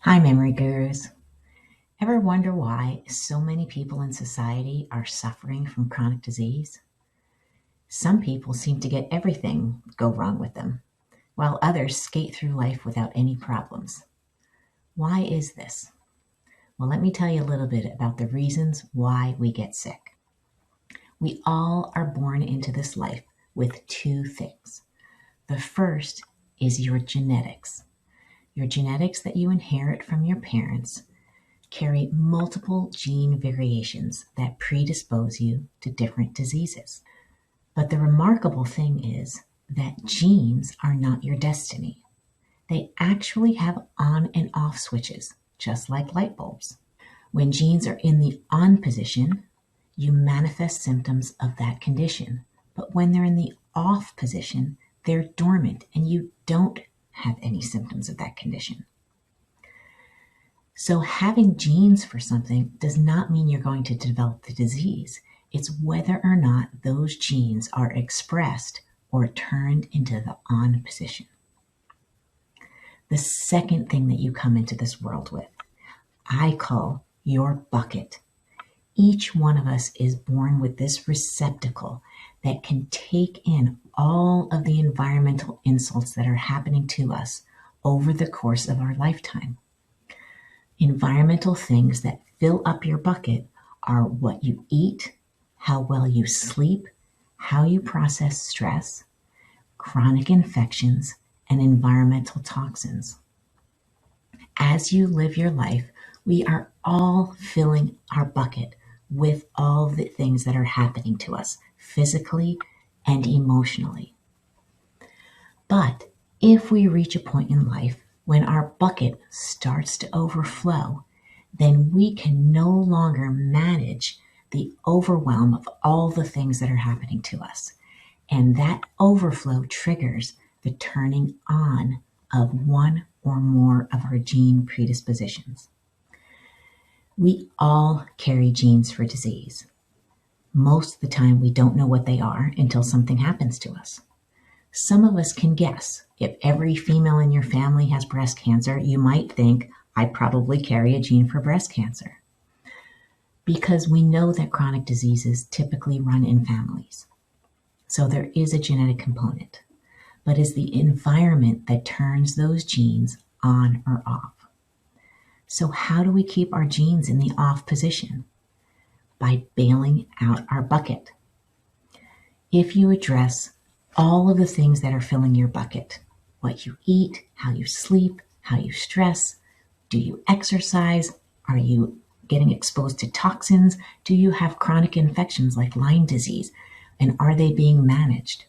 Hi, memory gurus. Ever wonder why so many people in society are suffering from chronic disease? Some people seem to get everything go wrong with them, while others skate through life without any problems. Why is this? Well, let me tell you a little bit about the reasons why we get sick. We all are born into this life with two things. The first is your genetics. Your genetics that you inherit from your parents carry multiple gene variations that predispose you to different diseases. But the remarkable thing is that genes are not your destiny. They actually have on and off switches, just like light bulbs. When genes are in the on position, you manifest symptoms of that condition. But when they're in the off position, they're dormant and you don't have any symptoms of that condition. So having genes for something does not mean you're going to develop the disease. It's whether or not those genes are expressed or turned into the on position. The second thing that you come into this world with, I call your bucket. Each one of us is born with this receptacle that can take in all of the environmental insults that are happening to us over the course of our lifetime. Environmental things that fill up your bucket are what you eat, how well you sleep, how you process stress, chronic infections, and environmental toxins. As you live your life, we are all filling our bucket with all the things that are happening to us physically and emotionally. But if we reach a point in life when our bucket starts to overflow, then we can no longer manage the overwhelm of all the things that are happening to us. And that overflow triggers the turning on of one or more of our gene predispositions. We all carry genes for disease. Most of the time, we don't know what they are until something happens to us. Some of us can guess. If every female in your family has breast cancer, you might think, I probably carry a gene for breast cancer. Because we know that chronic diseases typically run in families. So there is a genetic component, but it's the environment that turns those genes on or off. So how do we keep our genes in the off position? By bailing out our bucket. If you address all of the things that are filling your bucket, what you eat, how you sleep, how you stress, do you exercise, are you getting exposed to toxins, do you have chronic infections like Lyme disease, and are they being managed?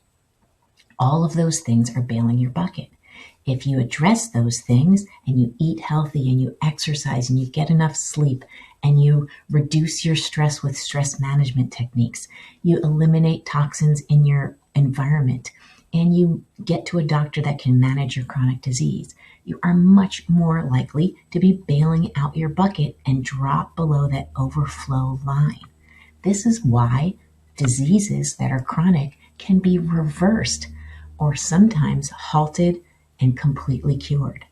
All of those things are bailing your bucket. If you address those things and you eat healthy and you exercise and you get enough sleep and you reduce your stress with stress management techniques, you eliminate toxins in your environment, and you get to a doctor that can manage your chronic disease, you are much more likely to be bailing out your bucket and drop below that overflow line. This is why diseases that are chronic can be reversed or sometimes halted and completely cured.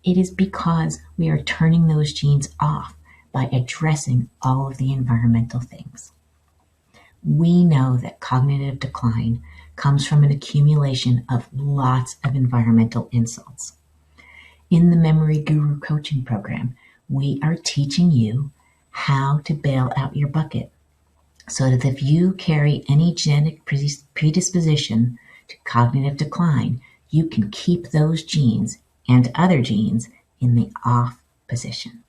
It is because we are turning those genes off by addressing all of the environmental things. We know that cognitive decline comes from an accumulation of lots of environmental insults. In the Memory Guru coaching program, we are teaching you how to bail out your bucket so that if you carry any genetic predisposition to cognitive decline, you can keep those genes and other genes in the off position.